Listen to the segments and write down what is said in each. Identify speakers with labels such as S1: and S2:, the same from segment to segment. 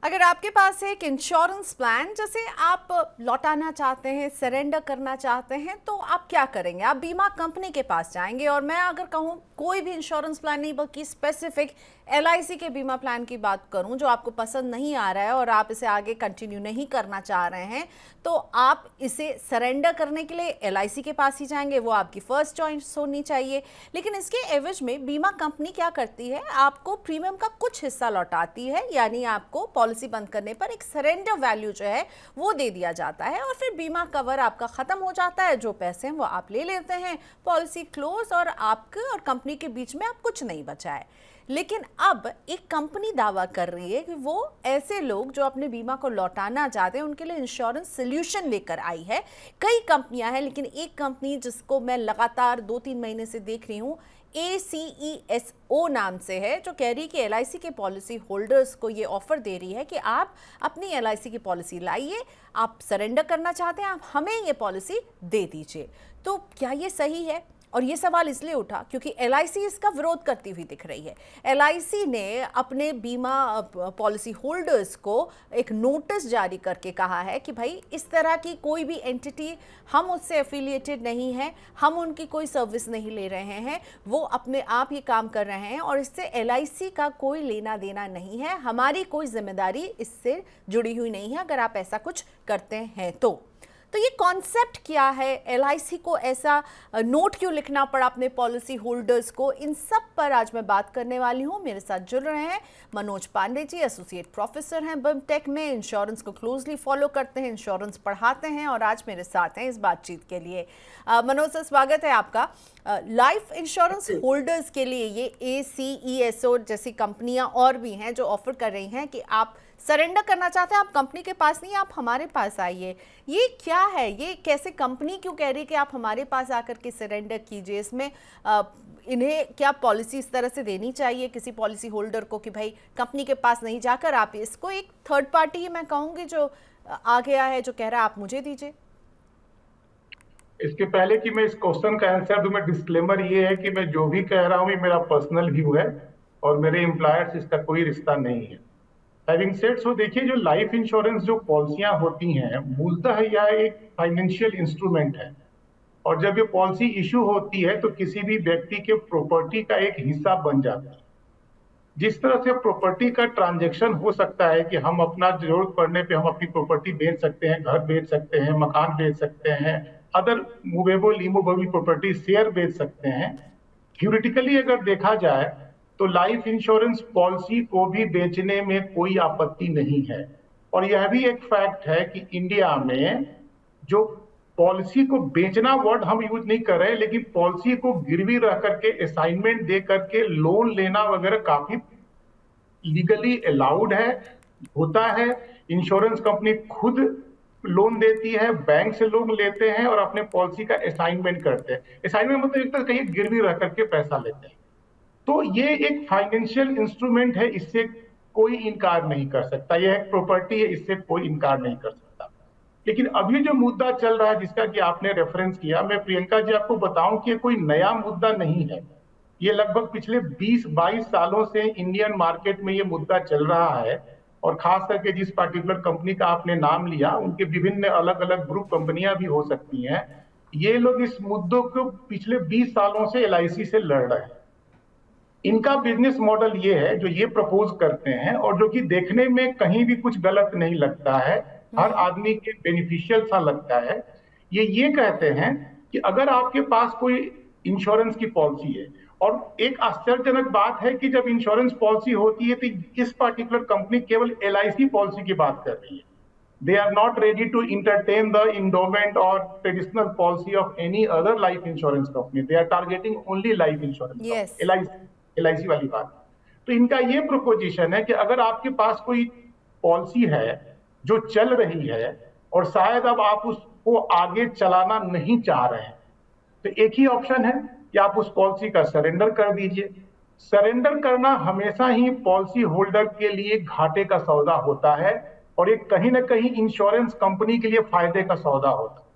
S1: अगर आपके पास एक इंश्योरेंस प्लान जैसे आप लौटाना चाहते हैं, सरेंडर करना चाहते हैं, तो आप क्या करेंगे? आप बीमा कंपनी के पास जाएंगे। और मैं अगर कहूँ कोई भी इंश्योरेंस प्लान नहीं बल्कि स्पेसिफिक एलआईसी के बीमा प्लान की बात करूं जो आपको पसंद नहीं आ रहा है और आप इसे आगे कंटिन्यू नहीं करना चाह रहे हैं, तो आप इसे सरेंडर करने के लिए एलआईसी के पास ही जाएंगे। वो आपकी फर्स्ट चॉइस होनी चाहिए। लेकिन इसके एवज में बीमा कंपनी क्या करती है, आपको प्रीमियम का कुछ हिस्सा लौटाती है, यानी आपको पॉलिसी बंद करने पर एक सरेंडर वैल्यू जो है वो दे दिया जाता है और फिर बीमा कवर आपका खत्म हो जाता है। जो पैसे हैं वो आप ले लेते हैं, पॉलिसी क्लोज, और आपके और कंपनी के बीच में अब कुछ नहीं बचा है। लेकिन अब एक कंपनी दावा कर रही है कि वो ऐसे लोग जो अपने बीमा को लौटाना चाहते हैं उनके लिए इंश्योरेंस सोल्यूशन लेकर आई है। कई कंपनियां हैं, लेकिन एक कंपनी जिसको मैं लगातार 2-3 महीने से देख रही हूँ, ACESO नाम से है, जो कह रही है कि एलआईसी के पॉलिसी होल्डर्स को ये ऑफर दे रही है कि आप अपनी एलआईसी की पॉलिसी लाइए, आप सरेंडर करना चाहते हैं, आप हमें ये पॉलिसी दे दीजिए। तो क्या ये सही है? और ये सवाल इसलिए उठा क्योंकि एलआईसी इसका विरोध करती हुई दिख रही है। एलआईसी ने अपने बीमा पॉलिसी होल्डर्स को एक नोटिस जारी करके कहा है कि भाई इस तरह की कोई भी एंटिटी, हम उससे एफिलिएटेड नहीं है, हम उनकी कोई सर्विस नहीं ले रहे हैं, वो अपने आप ये काम कर रहे हैं और इससे एलआईसी का कोई लेना देना नहीं है, हमारी कोई जिम्मेदारी इससे जुड़ी हुई नहीं है अगर आप ऐसा कुछ करते हैं तो ये कॉन्सेप्ट क्या है? एलआईसी को ऐसा नोट क्यों लिखना पड़ा अपने पॉलिसी होल्डर्स को? इन सब पर आज मैं बात करने वाली हूँ। मेरे साथ जुड़ रहे हैं मनोज पांडे जी, एसोसिएट प्रोफेसर हैं बिमटेक में, इंश्योरेंस को क्लोजली फॉलो करते हैं, इंश्योरेंस पढ़ाते हैं और आज मेरे साथ हैं इस बातचीत के लिए। मनोज सर, स्वागत है आपका। लाइफ इंश्योरेंस होल्डर्स के लिए ये ACESO जैसी कंपनियां और भी हैं जो ऑफर कर रही हैं कि आप सरेंडर करना चाहते हैं, आप कंपनी के पास नहीं, आप हमारे पास आइए। ये क्या है? ये कैसे कंपनी क्यों कह रही है कि आप हमारे पास आकर के सरेंडर कीजिए? इसमें इन्हें क्या पॉलिसी इस तरह से देनी चाहिए किसी पॉलिसी होल्डर को कि भाई कंपनी के पास नहीं जाकर आप इसको, एक थर्ड पार्टी मैं कहूँगी जो आ गया है जो कह रहा है आप मुझे दीजिए?
S2: इसके पहले कि मैं इस क्वेश्चन का आंसर दूं, मैं डिस्क्लेमर ये है कि मैं जो भी कह रहा हूं ये मेरा पर्सनल व्यू है और मेरे एम्प्लॉयर से इसका कोई रिश्ता नहीं है। हैविंग सेड सो, देखिए, जो लाइफ इंश्योरेंस जो पॉलिसियां होती हैं मूलतः यह एक फाइनेंशियल इंस्ट्रूमेंट है और जब ये पॉलिसी इशू होती है तो किसी भी व्यक्ति के प्रॉपर्टी का एक हिस्सा बन जाता है। जिस तरह से प्रॉपर्टी का ट्रांजैक्शन हो सकता है कि हम अपना जरूरत पड़ने पे हम अपनी प्रॉपर्टी बेच सकते हैं, घर बेच सकते हैं, मकान बेच सकते हैं, other movable immovable property share बेच सकते हैं। थ्योरेटिकली अगर देखा जाए तो लाइफ इंश्योरेंस पॉलिसी को भी बेचने में कोई आपत्ति नहीं है। और यह भी एक फैक्ट है कि इंडिया में जो पॉलिसी को बेचना वर्ड हम यूज नहीं कर रहे, लेकिन पॉलिसी को गिरवी रह करके असाइनमेंट दे करके लोन लेना वगैरह काफी लीगली अलाउड है, होता है। इंश्योरेंस कंपनी खुद लोन देती है, बैंक से लोन लेते हैं और अपने पॉलिसी का असाइनमेंट करते हैं। असाइनमेंट मतलब एक तरह कहीं गिरवी रह करके पैसा लेते हैं। तो ये एक फाइनेंशियल इंस्ट्रूमेंट है, इससे कोई इनकार नहीं कर सकता। यह एक प्रॉपर्टी है, इससे कोई इनकार नहीं कर सकता। लेकिन अभी जो मुद्दा चल रहा है जिसका कि आपने रेफरेंस किया, मैं प्रियंका जी आपको बताऊं कि कोई नया मुद्दा नहीं है। ये लगभग पिछले 20-22 सालों से इंडियन मार्केट में ये मुद्दा चल रहा है और खास करके जिस पार्टिकुलर कंपनी का आपने नाम लिया उनके विभिन्न अलग अलग ग्रुप कंपनियां भी हो सकती हैं। ये लोग इस मुद्दों को पिछले 20 सालों से एलआईसी से लड़ रहे हैं। इनका बिजनेस मॉडल ये है जो ये प्रपोज करते हैं और जो कि देखने में कहीं भी कुछ गलत नहीं लगता है, हर आदमी के बेनिफिशियल सा लगता है। ये कहते हैं कि अगर आपके पास कोई इंश्योरेंस की पॉलिसी है, और एक आश्चर्यजनक बात है कि जब इंश्योरेंस पॉलिसी होती है तो इस पर्टिकुलर कंपनी केवल एलआईसी पॉलिसी की बात कर रही है। They are not ready to entertain the endowment or traditional policy of any other life insurance company. They are targeting only life insurance
S1: yes.
S2: company, LIC वाली बात। तो इनका ये प्रोपोजिशन है कि अगर आपके पास कोई पॉलिसी है जो चल रही है और शायद अब आप उसको आगे चलाना नहीं चाह रहे हैं, तो एक ही ऑप्शन है कि आप उस पॉलिसी का सरेंडर कर दीजिए। सरेंडर करना हमेशा ही पॉलिसी होल्डर के लिए घाटे का सौदा होता है और ये कहीं ना कहीं इंश्योरेंस कंपनी के लिए फायदे का सौदा होता है।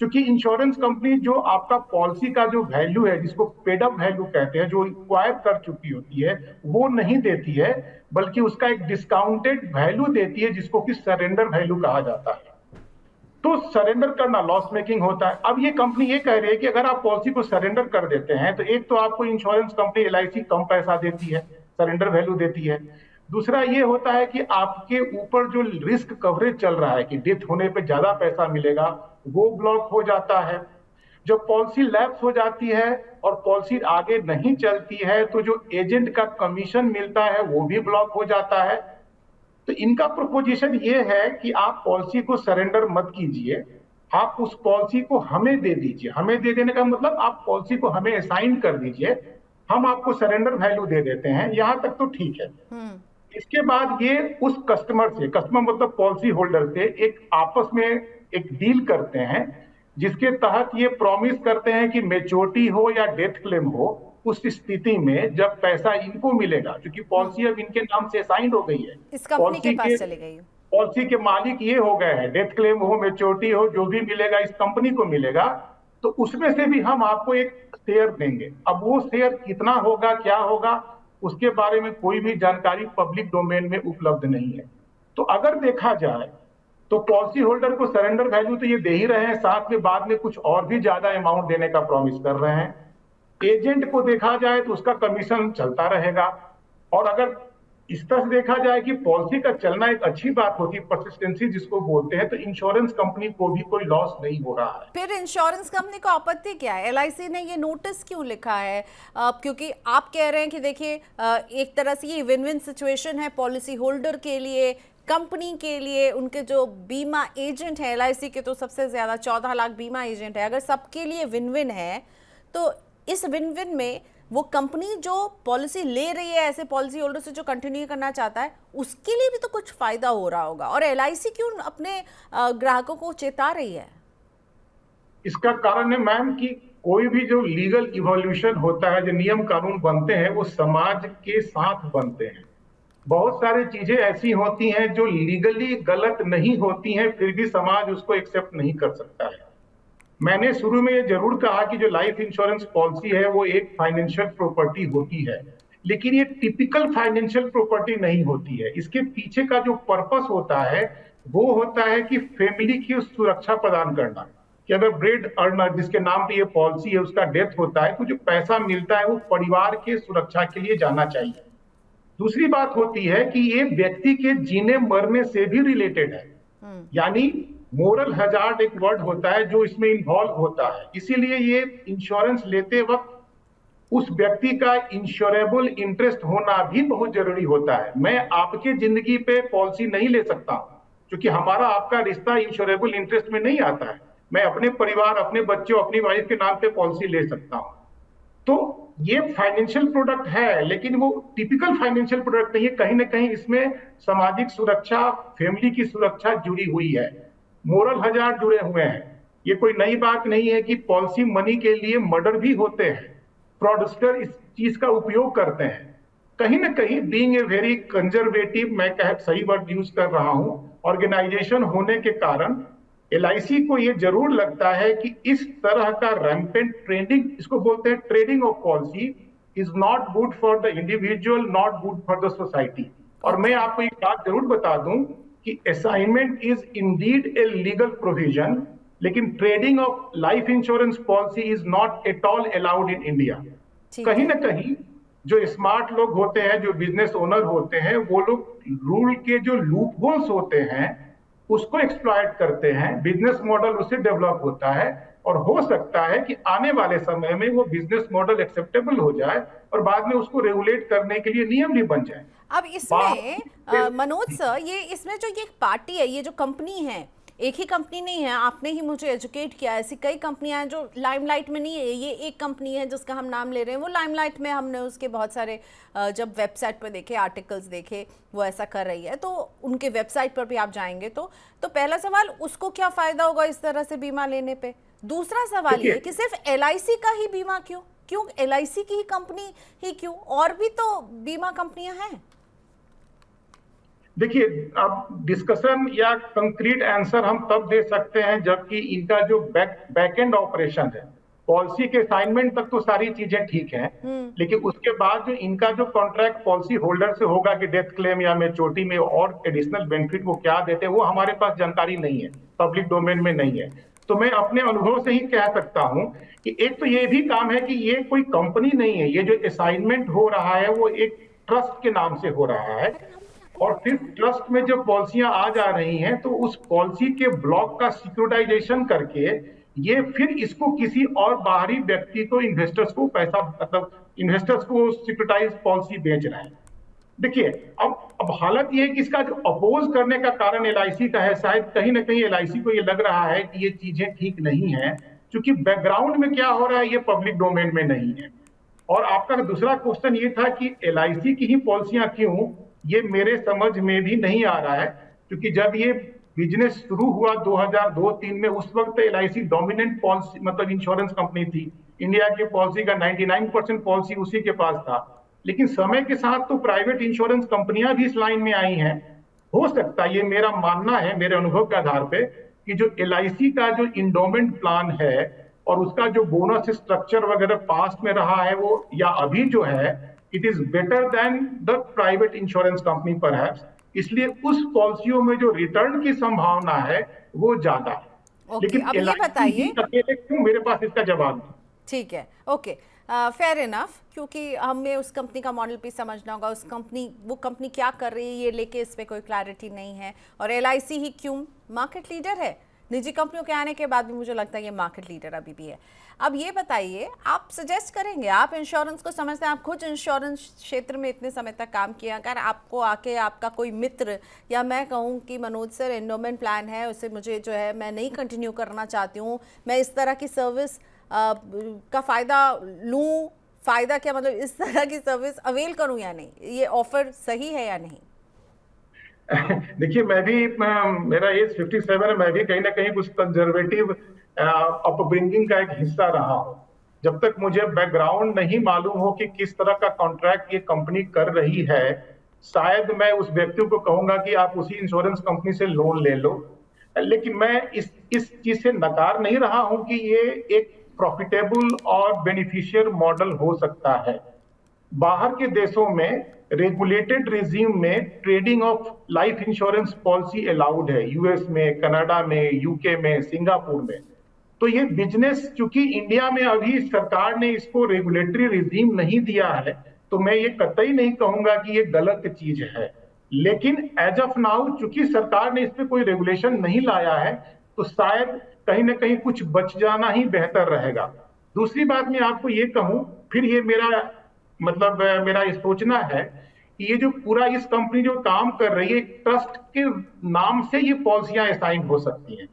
S2: क्योंकि इंश्योरेंस कंपनी जो आपका पॉलिसी का जो वैल्यू है, जिसको पेड अप वैल्यू कहते हैं, जो एक्वायर कर चुकी होती है, वो नहीं देती है, बल्कि उसका एक डिस्काउंटेड वैल्यू देती है, जिसको कि सरेंडर वैल्यू कहा जाता है। तो सरेंडर करना लॉस मेकिंग होता है। अब ये कंपनी ये कह रही है कि अगर आप पॉलिसी को सरेंडर कर देते हैं तो एक तो आपको इंश्योरेंस कंपनी एलआईसी कम पैसा देती है, सरेंडर वैल्यू देती है। दूसरा ये होता है कि आपके ऊपर जो रिस्क कवरेज चल रहा है कि डेथ होने पे ज्यादा पैसा मिलेगा, वो ब्लॉक हो जाता है। जब पॉलिसी लैप्स हो जाती है और पॉलिसी आगे नहीं चलती है तो जो एजेंट का कमीशन मिलता है वो भी ब्लॉक हो जाता है। तो इनका प्रोपोजिशन ये है कि आप पॉलिसी को सरेंडर मत कीजिए, आप उस पॉलिसी को हमें दे दीजिए। हमें दे देने का मतलब आप पॉलिसी को हमें असाइन कर दीजिए, हम आपको सरेंडर वैल्यू दे देते हैं, यहां तक तो ठीक है। इसके बाद ये उस कस्टमर से, कस्टमर मतलब पॉलिसी होल्डर से, एक आपस में एक डील करते हैं, जिसके तहत ये प्रॉमिस करते हैं कि मेच्योरिटी हो या डेथ क्लेम हो, उस स्थिति में जब पैसा इनको मिलेगा, क्योंकि पॉलिसी अब इनके नाम से असाइन हो गई है,
S1: इस कंपनी के पास चली गई,
S2: पॉलिसी के मालिक ये हो गए हैं, डेथ क्लेम हो मेच्योरिटी हो जो भी मिलेगा इस कंपनी को मिलेगा, तो उसमें से भी हम आपको एक शेयर देंगे। अब वो शेयर कितना होगा, क्या होगा, उसके बारे में कोई भी जानकारी पब्लिक डोमेन में उपलब्ध नहीं है। तो अगर देखा जाए तो पॉलिसी होल्डर को सरेंडर वैल्यू तो ये दे ही रहे हैं, साथ में बाद में कुछ और भी ज्यादा अमाउंट देने का प्रॉमिस कर रहे हैं। एजेंट को देखा जाए तो उसका कमीशन चलता रहेगा। और अगर इस तरह से देखा जाए कि पॉलिसी का चलना एक अच्छी बात होती है, परसिस्टेंसी जिसको बोलते हैं, तो इंश्योरेंस कंपनी को भी कोई लॉस नहीं हो रहा है।
S1: फिर इंश्योरेंस कंपनी को आपत्ति क्या है? एलआईसी ने ये नोटिस क्यों लिखा है? क्योंकि आप कह रहे हैं कि देखिए एक तरह से ये विन विन सिचुएशन है पॉलिसी होल्डर के लिए, कंपनी के लिए, उनके जो बीमा एजेंट है एलआईसी के तो सबसे ज्यादा 14 लाख बीमा एजेंट है, अगर सबके लिए विन विन है तो इस विन विन में वो कंपनी जो पॉलिसी ले रही है ऐसे पॉलिसी होल्डर से जो कंटिन्यू करना चाहता है उसके लिए भी तो कुछ फायदा हो रहा होगा, और एलआईसी क्यों अपने ग्राहकों को चेता रही है?
S2: इसका कारण है मैम कि कोई भी जो लीगल इवोल्यूशन होता है, जो नियम कानून बनते हैं, वो समाज के साथ बनते हैं। बहुत सारी चीजें ऐसी होती हैं जो लीगली गलत नहीं होती हैं, फिर भी समाज उसको एक्सेप्ट नहीं कर सकता है। मैंने शुरू में ये जरूर कहा कि जो लाइफ इंश्योरेंस पॉलिसी है वो एक फाइनेंशियल प्रॉपर्टी होती है, लेकिन ये टिपिकल फाइनेंशियल प्रॉपर्टी नहीं होती है। इसके पीछे का जो पर्पस होता है वो होता है कि फैमिली की सुरक्षा प्रदान करना, कि अगर ब्रेड अर्नर जिसके नाम पे ये पॉलिसी है उसका डेथ होता है तो जो पैसा मिलता है वो परिवार के सुरक्षा के लिए जाना चाहिए। दूसरी बात होती है कि ये व्यक्ति के जीने मरने से भी रिलेटेड है, यानी मोरल हजार्ड एक वर्ड होता है जो इसमें इन्वॉल्व होता है। इसीलिए ये इंश्योरेंस लेते वक्त उस व्यक्ति का इंश्योरेबल इंटरेस्ट होना भी बहुत जरूरी होता है। मैं आपके जिंदगी पे पॉलिसी नहीं ले सकता क्योंकि हमारा आपका रिश्ता इंश्योरेबल इंटरेस्ट में नहीं आता है। मैं अपने परिवार, अपने बच्चों, अपनी वाइफ के नाम पे पॉलिसी ले सकता हूं। तो ये फाइनेंशियल प्रोडक्ट है, लेकिन वो टिपिकल फाइनेंशियल प्रोडक्ट नहीं है। कहीं ना कहीं इसमें सामाजिक सुरक्षा, फैमिली की सुरक्षा जुड़ी हुई है, मोरल हजार्ड जुड़े हुए हैं। ये कोई नई बात नहीं है कि पॉलिसी मनी के लिए मर्डर भी होते हैं, फ्रॉडस्टर इस चीज का उपयोग करते हैं। कहीं ना कहीं बीइंग ए वेरी कंजर्वेटिव, मैं सही वर्ड यूज कर रहा हूं, ऑर्गेनाइजेशन होने के कारण एलआईसी को ये जरूर लगता है कि इस तरह का रैम्पेंट ट्रेडिंग, इसको बोलते हैं trading of policy, is not good for the individual, not good for the society. और मैं आपको एक बात जरूर बता दूं कि assignment is indeed a legal provision, लेकिन trading of life insurance policy is not at all allowed in India. कहीं ना कहीं जो स्मार्ट लोग होते हैं, जो बिजनेस ओनर होते हैं, वो लोग रूल के जो लूप होल्स होते हैं उसको एक्सप्लॉइट करते हैं, बिजनेस मॉडल उससे डेवलप होता है, और हो सकता है कि आने वाले समय में वो बिजनेस मॉडल एक्सेप्टेबल हो जाए और बाद में उसको रेगुलेट करने के लिए नियम भी बन जाए।
S1: अब इसमें मनोज सर, ये इसमें जो ये पार्टी है, ये जो कंपनी है, एक ही कंपनी नहीं है, आपने ही मुझे एजुकेट किया, ऐसी कई कंपनियां हैं जो लाइमलाइट में नहीं है। ये एक कंपनी है जिसका हम नाम ले रहे हैं, वो लाइमलाइट में, हमने उसके बहुत सारे जब वेबसाइट पर देखे, आर्टिकल्स देखे, वो ऐसा कर रही है। तो उनके वेबसाइट पर भी आप जाएंगे तो पहला सवाल, उसको क्या फायदा होगा इस तरह से बीमा लेने पे? दूसरा सवाल ये कि सिर्फ एलआईसी का ही बीमा क्यों एलआईसी की ही कंपनी ही क्यों, और भी तो बीमा कंपनियां हैं।
S2: देखिए, अब डिस्कशन या कंक्रीट आंसर हम तब दे सकते हैं जबकि इनका जो बैक एंड ऑपरेशन है, पॉलिसी के असाइनमेंट तक तो सारी चीजें ठीक हैं, लेकिन उसके बाद जो इनका जो कॉन्ट्रैक्ट पॉलिसी होल्डर से होगा कि डेथ क्लेम या मेच्योरिटी में और एडिशनल बेनिफिट वो क्या देते हैं, वो हमारे पास जानकारी नहीं है, पब्लिक डोमेन में नहीं है। तो मैं अपने अनुभव से ही कह सकता हूं कि एक तो ये भी काम है कि ये कोई कंपनी नहीं है, ये जो असाइनमेंट हो रहा है वो एक ट्रस्ट के नाम से हो रहा है, और फिर ट्रस्ट में जब पॉलिसियां आ जा रही हैं तो उस पॉलिसी के ब्लॉक का सिक्योरिटाइजेशन करके ये फिर इसको किसी और बाहरी व्यक्ति को, इन्वेस्टर्स को पैसा, मतलब इन्वेस्टर्स को सिक्योरिटाइज पॉलिसी बेच रहे हैं। देखिए, अब हालत ये है कि इसका जो अपोज करने का कारण एलआईसी का है, शायद कहीं ना कहीं एलआईसी को ये लग रहा है कि ये चीजें ठीक नहीं है, क्योंकि बैकग्राउंड में क्या हो रहा है ये पब्लिक डोमेन में नहीं है। और आपका दूसरा क्वेश्चन ये था कि एलआईसी की ही पॉलिसियां क्यों, ये मेरे समझ में भी नहीं आ रहा है, क्योंकि जब ये बिजनेस शुरू हुआ 2002-3 में, उस वक्त एलआईसी डोमिनेंट पॉलिसी, मतलब इंश्योरेंस कंपनी थी। इंडिया की पॉलिसी का 99% पॉलिसी उसी के पास था। लेकिन समय के साथ तो प्राइवेट इंश्योरेंस कंपनियां भी इस लाइन में आई हैं। हो सकता है, ये मेरा मानना है मेरे अनुभव के आधार पे, कि जो एलआईसी का जो इंडोमेंट प्लान है और उसका जो बोनस स्ट्रक्चर वगैरह पास्ट में रहा है, वो या अभी जो है, it is better than the private insurance company perhaps, इसलिए उस पॉलिसियों में जो रिटर्न की संभावना है वो ज्यादा है।
S1: ओके,
S2: लेकिन
S1: अब ये
S2: एलआईसी ही
S1: बताइए।
S2: अकेले क्यों, मेरे पास इसका जवाब नहीं।
S1: ठीक है, ओके, फेयर इनफ, क्योंकि हमें उस कंपनी का मॉडल भी समझना होगा, उस कंपनी, वो कंपनी क्या कर रही है ये लेके इस पे कोई क्लैरिटी नहीं है। और एलआईसी ही क्यों, मार्केट लीडर है, निजी कंपनियों के आने के बाद भी मुझे लगता है ये मार्केट लीडर अभी भी है। अब ये बताइए, आप सजेस्ट करेंगे, आप इंश्योरेंस को समझते हैं, आप खुद इंश्योरेंस क्षेत्र में इतने समय तक काम किया, अगर आपको आके आपका कोई मित्र, या मैं कहूँ कि मनोज सर एंडोमेंट प्लान है, उसे मुझे जो है मैं नहीं कंटिन्यू करना चाहती हूँ, मैं इस तरह की सर्विस का फ़ायदा लूँ, फ़ायदा क्या मतलब इस तरह की सर्विस अवेल करूँ या नहीं, ये ऑफर सही है या नहीं?
S2: देखिए, मेरा एज 57 है, मैं भी कहीं ना कहीं कुछ कंजर्वेटिव अपब्रिंगिंग का एक हिस्सा रहा हूँ। जब तक मुझे बैकग्राउंड नहीं मालूम हो कि किस तरह का कॉन्ट्रैक्ट ये कंपनी कर रही है, शायद मैं उस व्यक्ति को कहूंगा कि आप उसी इंश्योरेंस कंपनी से लोन ले लो। लेकिन मैं इस चीज से नकार नहीं रहा हूं कि ये एक प्रॉफिटेबल और बेनिफिशियल मॉडल हो सकता है। बाहर के देशों में रेगुलेटेड रिजीम में trading of life insurance policy allowed है, यूएस में, कनाडा में, यूके में, सिंगापुर में। तो ये बिजनेस, चूंकि इंडिया में अभी सरकार ने इसको रेगुलेटरी रिजीम नहीं दिया है, तो मैं ये कतई नहीं कहूंगा कि ये गलत चीज है। लेकिन एज ऑफ नाउ, चूंकि सरकार ने इस पे कोई रेगुलेशन नहीं लाया है, तो शायद कहीं ना कहीं कुछ बच जाना ही बेहतर रहेगा। दूसरी बात मैं आपको ये कहूं, फिर ये मेरा ये सोचना है कि ये जो पूरा इस कंपनी जो काम कर रही है, ट्रस्ट के नाम से ये पॉलिसियां असाइन हो सकती हैं।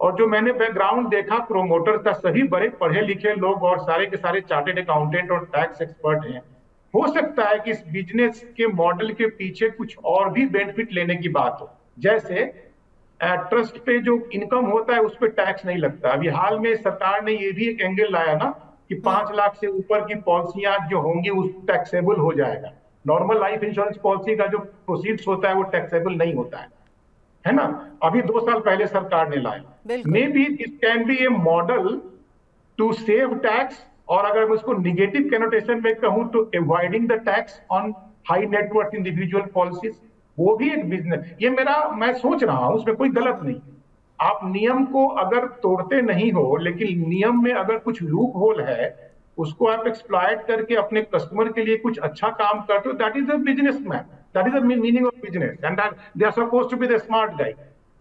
S2: और जो मैंने बैकग्राउंड देखा प्रोमोटर का, सभी बड़े पढ़े लिखे लोग और सारे के सारे चार्टेड अकाउंटेंट और टैक्स एक्सपर्ट हैं। हो सकता है कि इस बिजनेस के मॉडल के पीछे कुछ और भी बेनिफिट लेने की बात हो, जैसे ट्रस्ट पे जो इनकम होता है उस पर टैक्स नहीं लगता। अभी हाल में सरकार ने ये भी एक एंगल लाया ना कि 5 लाख से ऊपर की पॉलिसियां जो होंगी उस टैक्सेबल हो जाएगा। नॉर्मल लाइफ इंश्योरेंस पॉलिसी का जो प्रोसीड्स होता है वो टैक्सेबल नहीं होता है ना। अभी 2 साल पहले सरकार ने लाया। Maybe this can be a model to save tax, और अगर मैं उसको निगेटिव कैनोटेशन में कहूं तो avoiding the tax on high net worth individual policies, वो भी एक बिजनेस। ये मैं सोच रहा हूं, उसमें कोई गलत नहीं। आप नियम को अगर तोड़ते नहीं हो, लेकिन नियम में अगर कुछ लूप होल है, उसको आप एक्सप्लॉइट करके अपने कस्टमर के लिए कुछ अच्छा काम करते हो, that is a businessman, that is the meaning of business, and they are supposed to be the smart guy.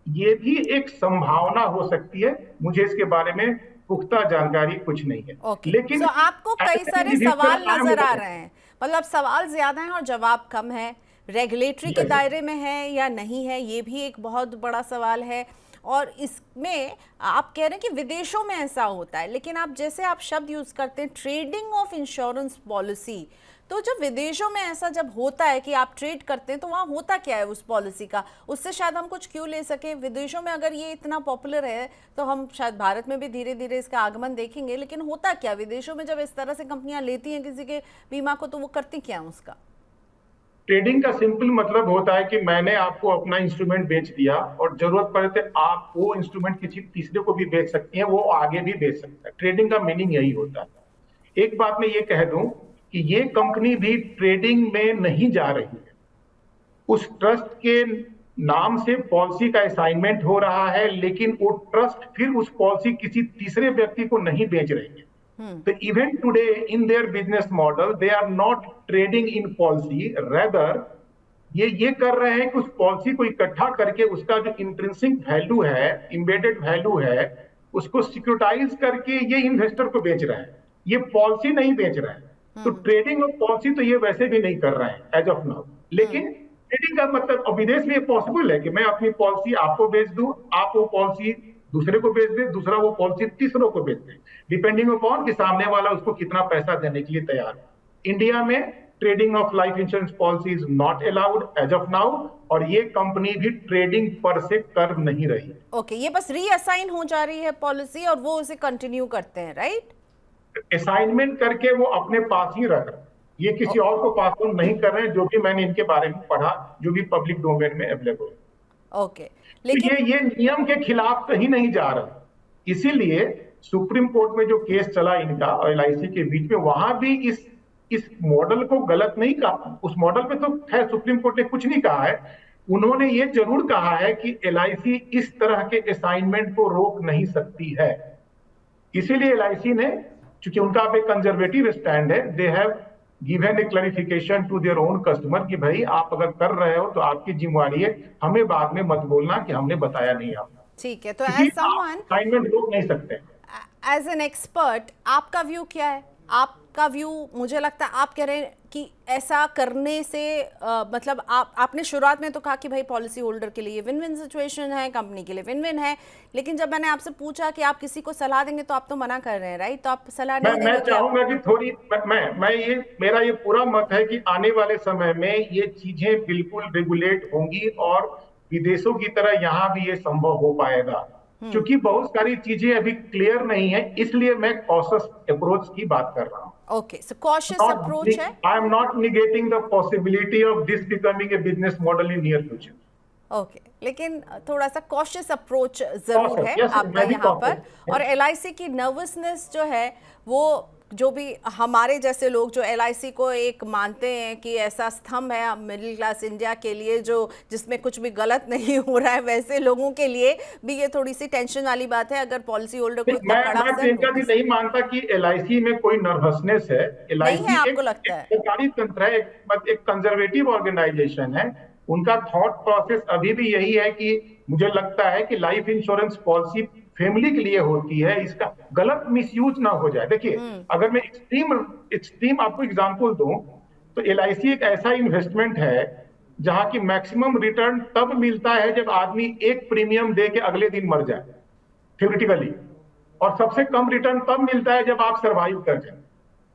S2: ये भी एक संभावना हो सकती है। मुझे इसके बारे में पुख्ता जानकारी कुछ नहीं है।
S1: लेकिन आपको कई सारे सवाल नजर आ रहे हैं, मतलब सवाल ज्यादा हैं और जवाब कम है, रेगुलेटरी के दायरे में है या नहीं है, ये भी एक बहुत बड़ा सवाल है। और इसमें आप कह रहे हैं कि विदेशों में ऐसा होता है, लेकिन आप जैसे आप शब्द यूज करते हैं ट्रेडिंग ऑफ इंश्योरेंस पॉलिसी, तो जब विदेशों में ऐसा जब होता है कि आप ट्रेड करते हैं, तो वहाँ होता क्या है उस पॉलिसी का, उससे शायद हम कुछ क्यों ले सकें। विदेशों में अगर ये इतना पॉपुलर है तो हम शायद भारत में भी धीरे धीरे इसका आगमन देखेंगे, लेकिन होता क्या विदेशों में जब इस तरह से कंपनियां लेती हैं किसी के बीमा को, तो वो करती क्या है उसका?
S2: ट्रेडिंग का सिंपल मतलब होता है कि मैंने आपको अपना इंस्ट्रूमेंट बेच दिया और जरूरत पड़े तो आप वो इंस्ट्रूमेंट किसी तीसरे को भी बेच सकती हैं, वो आगे भी बेच सकता है। ट्रेडिंग का मीनिंग यही होता है। एक बात मैं ये कह दूं कि ये कंपनी भी ट्रेडिंग में नहीं जा रही है। उस ट्रस्ट के नाम से पॉलिसी का असाइनमेंट हो रहा है, लेकिन वो ट्रस्ट फिर उस पॉलिसी किसी तीसरे व्यक्ति को नहीं बेच रही है। So even today in their business model, they are not trading in policy, rather ये कर रहे हैं कि उस पॉलिसी को इकट्ठा करके उसका जो इंट्रिंसिक वैल्यू है, एम्बेडेड वैल्यू है, उसको सिक्योरिटाइज करके ये इन्वेस्टर को बेच रहे हैं। ये पॉलिसी नहीं बेच रहे हैं। तो ट्रेडिंग और पॉलिसी तो ये वैसे भी नहीं कर रहे हैं एज ऑफ नाउ। लेकिन ट्रेडिंग का मतलब अब विदेश में ये पॉसिबल है कि मैं अपनी पॉलिसी आपको बेच दूं, आप वो पॉलिसी दूसरे को बेच दे, दूसरा वो पॉलिसी तीसरों को बेच दे, डिपेंडिंग अपॉन कि सामने वाला उसको कितना पैसा देने के लिए तैयार है। इंडिया में trading of life insurance policy is not allowed as of now, और ये कंपनी भी ट्रेडिंग पर से कर नहीं रही है।
S1: ओके, ये बस रीअसाइन हो जा रही है पॉलिसी और वो उसे कंटिन्यू करते हैं, राइट?
S2: असाइनमेंट करके वो अपने पास ही रख रहे हैं, ये किसी और को पास ऑन नहीं कर रहे हैं, जो कि मैंने इनके बारे में पढ़ा, जो भी पब्लिक डोमेन में अवेलेबल है।
S1: ओके, लेकिन
S2: तो ये नियम के खिलाफ कहीं नहीं जा रहा। इसीलिए सुप्रीम कोर्ट में जो केस चला इनका और एलआईसी के बीच में, वहां भी इस मॉडल को गलत नहीं कहा। उस मॉडल पे तो खैर सुप्रीम कोर्ट ने कुछ नहीं कहा है। उन्होंने ये जरूर कहा है कि एलआईसी इस तरह के असाइनमेंट को रोक नहीं सकती है। इसीलिए एलआईसी ने, चूंकि उनका अब एक कंजर्वेटिव स्टैंड है, they have given a clarification to their own customer कि भाई आप अगर कर रहे हो तो आपकी जिम्मेवारी है, हमें बाद में मत बोलना कि हमने बताया नहीं आपको।
S1: ठीक है, तो एज समवन
S2: असाइनमेंट रोक नहीं सकते।
S1: एज एन एक्सपर्ट आपका व्यू क्या है? आपका व्यू, मुझे लगता है आप कह रहे हैं कि ऐसा करने से मतलब आपने शुरुआत में तो कहा कि भाई पॉलिसी होल्डर के लिए विन विन सिचुएशन है, कंपनी के लिए विन विन है, लेकिन जब मैंने आपसे पूछा कि आप किसी को सलाह देंगे तो आप तो मना कर रहे हैं, राइट? तो आप सलाह नहीं देंगे?
S2: मैं चाहूंगा कि थोड़ी मैं ये मेरा ये पूरा मत है कि आने वाले समय में ये चीजें बिल्कुल रेगुलेट होंगी और विदेशों की तरह यहाँ भी ये संभव हो पाएगा। क्योंकि बहुत सारी चीजें अभी क्लियर नहीं है, इसलिए मैं कॉशियस अप्रोच की बात कर रहा हूँ।
S1: ओके, सो कॉशियस अप्रोच है।
S2: I am not negating the possibility of this becoming a business model in near future.
S1: Okay, लेकिन थोड़ा सा कॉशियस अप्रोच जरूर है
S2: yes,
S1: आपका यहाँ पर। और एलआईसी की नर्वसनेस जो है, वो जो भी हमारे जैसे लोग जो एलआईसी को एक मानते हैं कि ऐसा स्तंभ है मिडिल क्लास इंडिया के लिए जो जिसमें कुछ भी गलत नहीं हो रहा है, वैसे लोगों के लिए भी ये थोड़ी सी टेंशन वाली बात है अगर पॉलिसी होल्डर को इतना बड़ा
S2: मैं प्रियंका जी नहीं मानता कि एलआईसी में कोई नर्वसनेस है। एलआईसी
S1: आपको लगता है
S2: सरकारी तंत्र है, एक कंजर्वेटिव ऑर्गेनाइजेशन है। उनका थॉट प्रोसेस अभी भी यही है कि मुझे लगता है कि लाइफ इंश्योरेंस पॉलिसी फैमिली के लिए होती है, इसका गलत मिसयूज ना हो जाए। देखिए, अगर मैं एक्सट्रीम आपको एग्जांपल दूं तो एलआईसी एक ऐसा इन्वेस्टमेंट है जहां की मैक्सिमम रिटर्न तब मिलता है जब आदमी एक प्रीमियम दे के अगले दिन मर जाए थ्योरेटिकली, और सबसे कम रिटर्न तब मिलता है जब आप सर्वाइव कर जाए।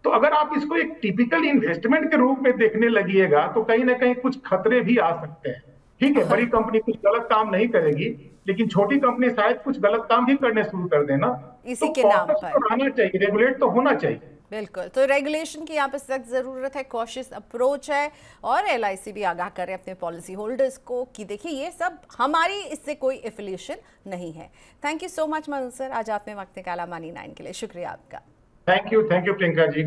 S2: तो अगर आप इसको एक टिपिकल इन्वेस्टमेंट के रूप में देखने लगिएगा तो कहीं ना कहीं कुछ खतरे भी आ सकते हैं। ठीक है, बड़ी कंपनी कुछ गलत काम नहीं करेगी, लेकिन छोटी कंपनी शायद कुछ गलत काम भी करने शुरू कर देना।
S1: इसी
S2: तो
S1: के नाम पर
S2: तो आना चाहिए, रेगुलेट तो होना चाहिए।
S1: बिल्कुल, तो रेगुलेशन की यहाँ पे सख्त ज़रूरत है, कॉशियस अप्रोच है, और एलआईसी भी आगाह करे अपने पॉलिसी होल्डर्स को कि देखिए ये सब हमारी इससे कोई एफिलिएशन नहीं है। Thank you so much Manu sir, आज आपने वक्त निकाला मनी 9 के लिए, शुक्रिया आपका।
S2: Thank you Priyanka ji.